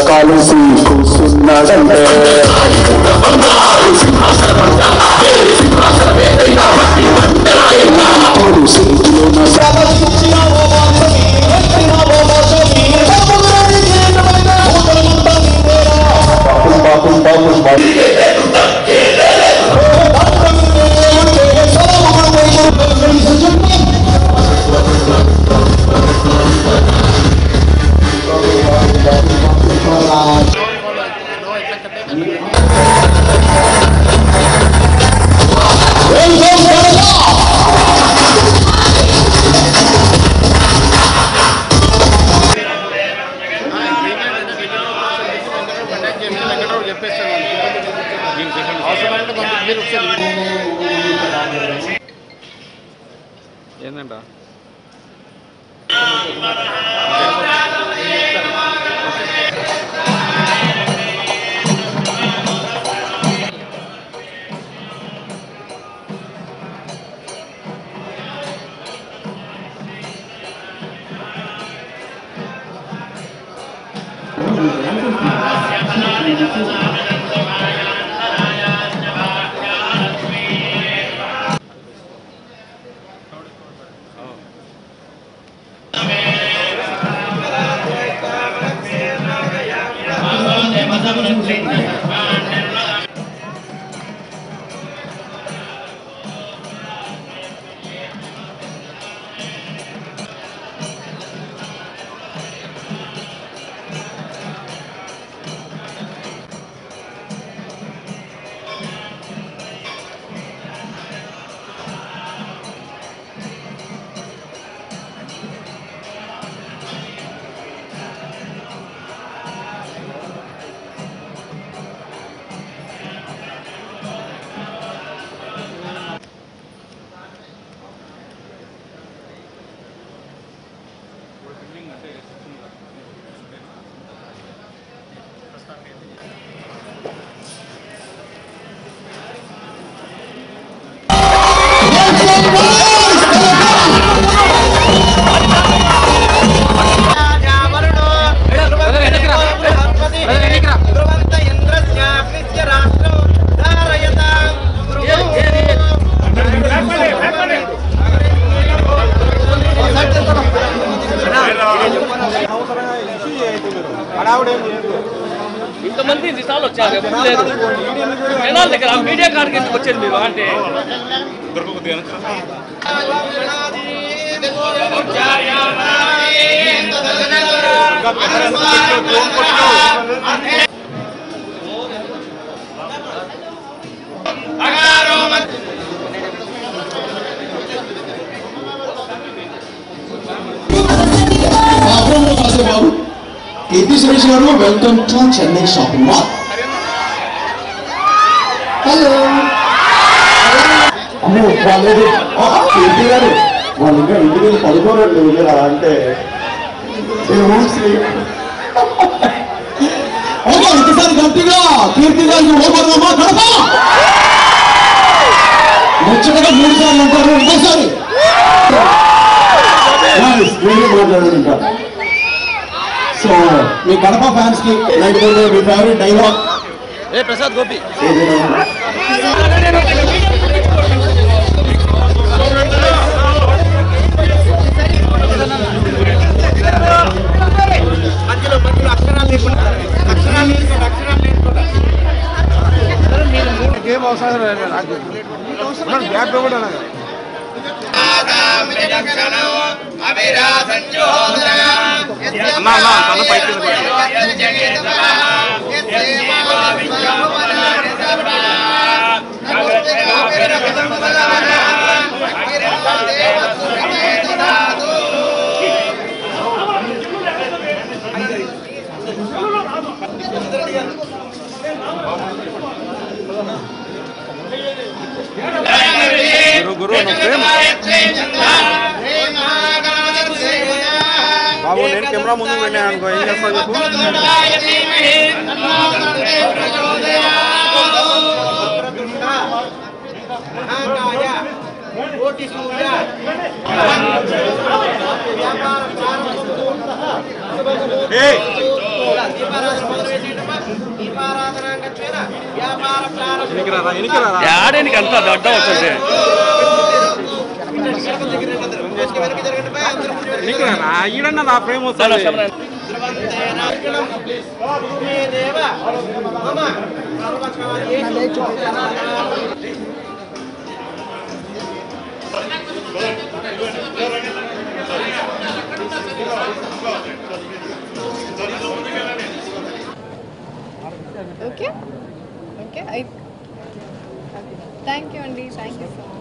కలిసి కూర్చున్నాడంటే ఏంటంట ఇంతమంది నిసాలు వచ్చారు ఎప్పుడు లేదు జనాల దగ్గర మీడియా కార్డు కిందకి వచ్చేది మీరు అంటే KP Suresh garu, welcome to Chennai Shopping Mall. Hello. Ammo valledu. KP garu. Vallinga indiki padukorattu illa ante. Okay, ikasari gantiga Kirti garu obarama kadapa. Muchadaga 3 సార్లు అంటారు ఇంకోసారి. Guys, really మాట్లాడండి. So, మీ Kadapa fans కి మీ favourite dialogue ఏ Prasad Gopi game అవసరం గురు బాబు నేను camera ముందు వెళ్ళాను అనుకో ఏం చేస్తావు చెప్పు యాడేనికి అంత అడ్డం వస్తుంది ఈడన్నా నా ప్రేమ వస్తుంది Okay? Okay. Thank you, Andy. Thank you so much.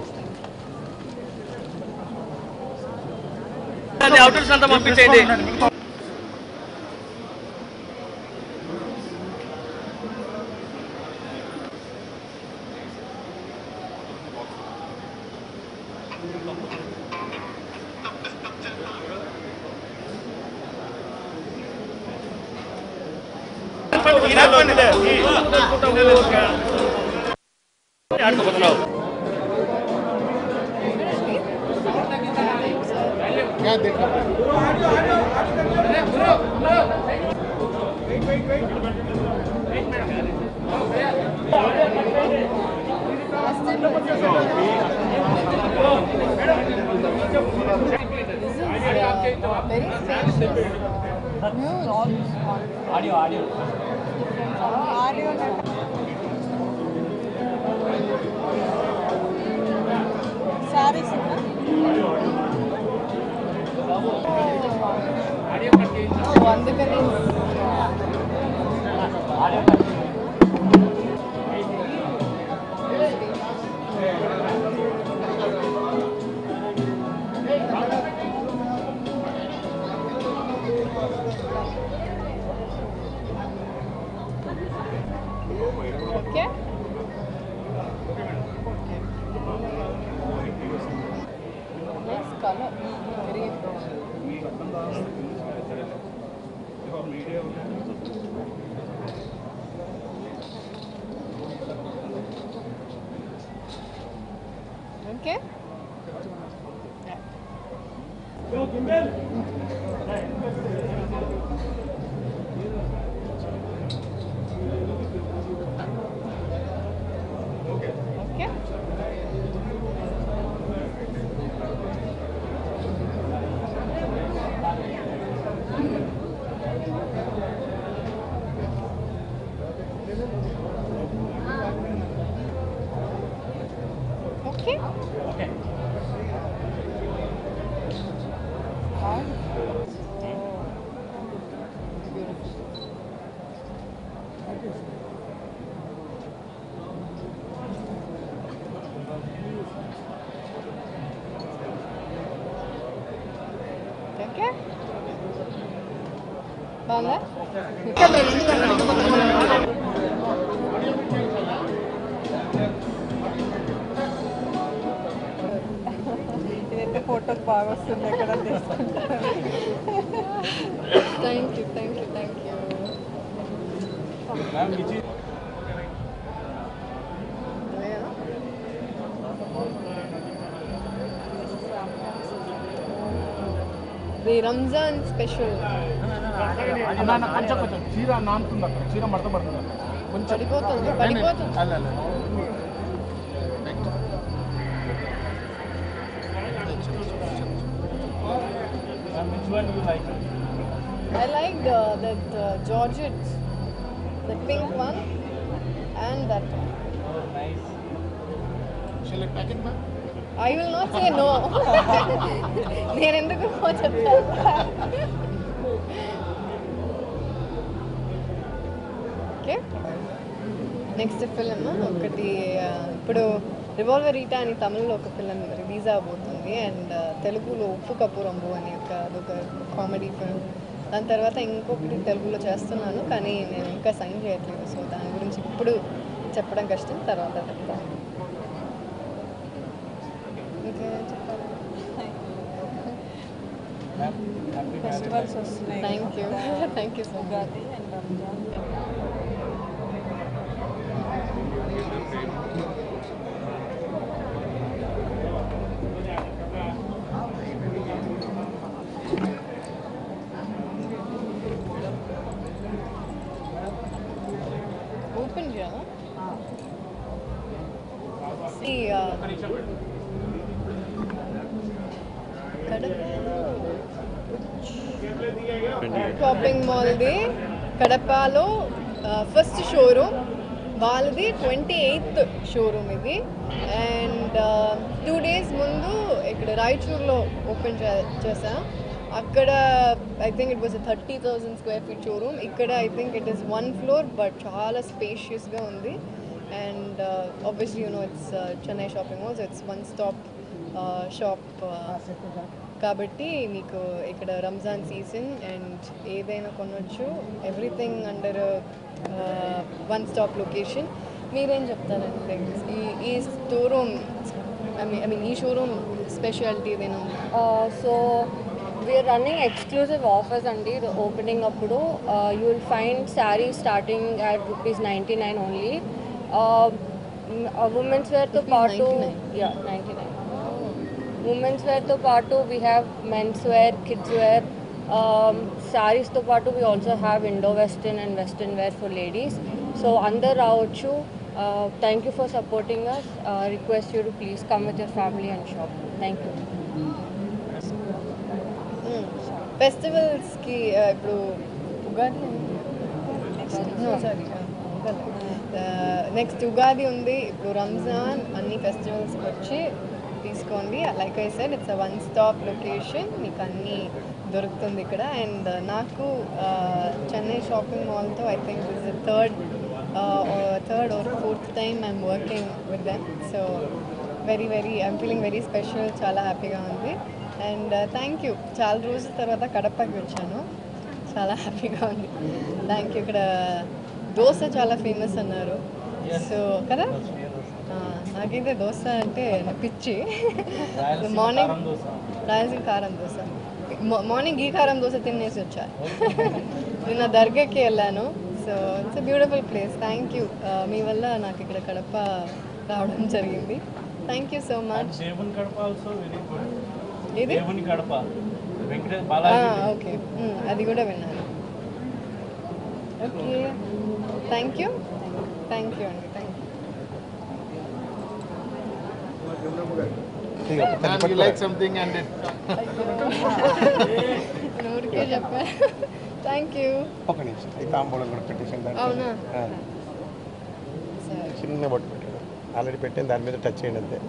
అవుటర్స్ అంతా పంపించేది ఆడుకోబోతున్నావు Very famous. Audio. Sarees అందుకని okay nice colour green okay okay okay okay బాగుందా ఇదైతే ఫోటోకి బాగా వస్తుంది ఎక్కడ తీసుకుంటారు థ్యాంక్ యూ ఇది రంజాన్ స్పెషల్ కొంచెం చీర నానుతుంది అక్కడ చీర మడత పడుతుంది పడిపోతుంది I like that Georgette, the pink one, and that one. Oh, nice. Shall I pack it, ma'am? I will not say no. నేను ఎందుకు చెప్తాను ఓకే నెక్స్ట్ ఫిలిం ఒకటి ఇప్పుడు రివాల్వర్ రీటా అని తమిళ్లో ఒక ఫిలిం రిలీజ్ అవబోతుంది అండ్ తెలుగులో ఉప్పు కపురంబు అని అదొక కామెడీ ఫిలిం దాని తర్వాత ఇంకొకటి తెలుగులో చేస్తున్నాను కానీ నేను ఇంకా సైన్ చేయట్లేదు సో దాని గురించి ఇప్పుడు చెప్పడం కష్టం తర్వాత చెప్తాను ఇంకా చెప్పాలి ఫెస్టివల్స్ వస్తున్నాయి thank you so much open చేయాలా షాపింగ్ మాల్ది కడపలో ఫస్ట్ షోరూమ్ వాళ్ళది 28th షోరూమ్ ఇది అండ్ 2 days ముందు ఇక్కడ రాయచూర్లో ఓపెన్ చేసాం అక్కడ I think it was 30,000 square feet showroom ఇక్కడ I think it is 1 floor but చాలా స్పేషియస్గా ఉంది and obviously it's Chennai shopping malls it's one stop shop కాబట్టి మీకు ఇక్కడ రంజాన్ సీజన్ అండ్ ఏదైనా కొనవచ్చు everything under one stop location మీరేం చెప్తారండి ఈ షోరూమ్ ఐ మీన్ ఈ షోరూమ్ స్పెషాలిటీ ఏదైనా so we are running exclusive offers అండి ఓపెనింగ్ అప్పుడు you will find sari starting at ₹99 only women's వేర్తో పాటు 99 ఉమెన్స్ వేర్తో పాటు we have men's wear kids wear శారీస్తో పాటు we also have Indo western and western wear for ladies so అందరు రావచ్చు thank you for supporting us request you to please come with your family and shop thank you ఫెస్టివల్స్కి ఇప్పుడు Ugadi next Ugadi ఉంది ఇప్పుడు రంజాన్ అన్ని ఫెస్టివల్స్కి వచ్చి తీసుకోండి like I said it's one stop location మీకు అన్నీ దొరుకుతుంది ఇక్కడ అండ్ నాకు చెన్నై షాపింగ్ మాల్తో I think this is third or fourth time I'm working with them so very I'm feeling very special చాలా హ్యాపీగా ఉంది అండ్ థ్యాంక్ యూ చాలా రోజుల తర్వాత కడపకి వచ్చాను చాలా హ్యాపీగా ఉంది థ్యాంక్ యూ ఇక్కడ దోశ చాలా ఫేమస్ అన్నారు సో కదా నాకైతే దోశ అంటే పిచ్చి మార్నింగ్ రాయలసీమ కారం దోశ మార్నింగ్ ఈ కారం దోశ తినేసి వచ్చా నిన్న దర్గాకి వెళ్ళాను so it's beautiful place thank you మీ వల్ల నాకు ఇక్కడ కడప రావడం జరిగింది థ్యాంక్ యూ సో మచ్ ఇది ఓకే అది కూడా విన్నాను ఓకే థ్యాంక్ యూ అండి thank you And you like something and it. నోటికే చెప్పా థ్యాంక్ యూ ఒక నిమిషం ఈ తాంబూలం కూడా పెట్టేసాను అవునా చిన్న బొట్టు పెట్టాను ఆల్రెడీ పెట్టాను దాని మీద టచ్ చేయండి అంతే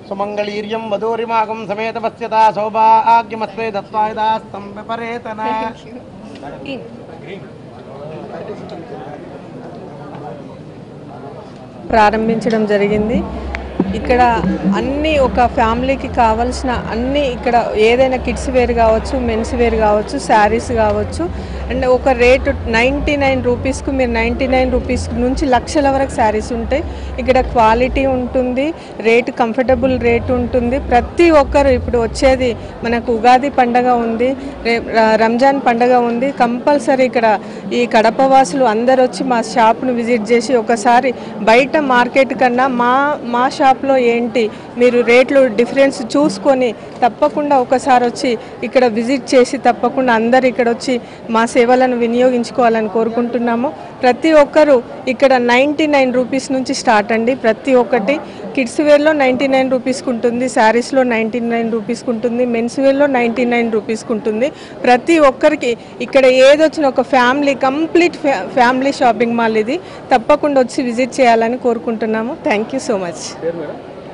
సుమంగళీర్యం వధూరిమాగం సమేత పశ్యత సౌభాగ్యమస్వే దత్వాయుధాస్తం విపరేతన ప్రారంభించడం జరిగింది ఇక్కడ అన్నీ ఒక ఫ్యామిలీకి కావాల్సిన అన్నీ ఇక్కడ ఏదైనా కిడ్స్ వేర్ కావచ్చు మెన్స్ వేర్ కావచ్చు శారీస్ కావచ్చు అండ్ ఒక రేటు 99 రూపీస్కు మీరు 99 రూపీస్ నుంచి లక్షల వరకు శారీస్ ఉంటాయి ఇక్కడ క్వాలిటీ ఉంటుంది రేటు కంఫర్టబుల్ రేట్ ఉంటుంది ప్రతి ఒక్కరు ఇప్పుడు వచ్చేది మనకు ఉగాది పండగ ఉంది రంజాన్ పండగ ఉంది కంపల్సరీ ఇక్కడ ఈ కడప వాసులు అందరు వచ్చి మా షాప్ను విజిట్ చేసి ఒకసారి బయట మార్కెట్ కన్నా మా షాప్లో ఏంటి మీరు రేట్లు డిఫరెన్స్ చూసుకొని తప్పకుండా ఒకసారి వచ్చి ఇక్కడ విజిట్ చేసి తప్పకుండా అందరు ఇక్కడ వచ్చి మా సేవలను వినియోగించుకోవాలని కోరుకుంటున్నాము ప్రతి ఒక్కరు ఇక్కడ 99 రూపీస్ నుంచి స్టార్ట్ అండి ప్రతి ఒక్కటి కిడ్స్ వేర్లో 99 రూపీస్కి ఉంటుంది శారీస్లో 99 రూపీస్కి ఉంటుంది మెన్స్ వేర్లో 99 రూపీస్కి ఉంటుంది ప్రతి ఒక్కరికి ఇక్కడ ఏదొచ్చిన ఒక family complete family shopping mall ఇది తప్పకుండా వచ్చి విజిట్ చేయాలని కోరుకుంటున్నాము థ్యాంక్ యూ సో మచ్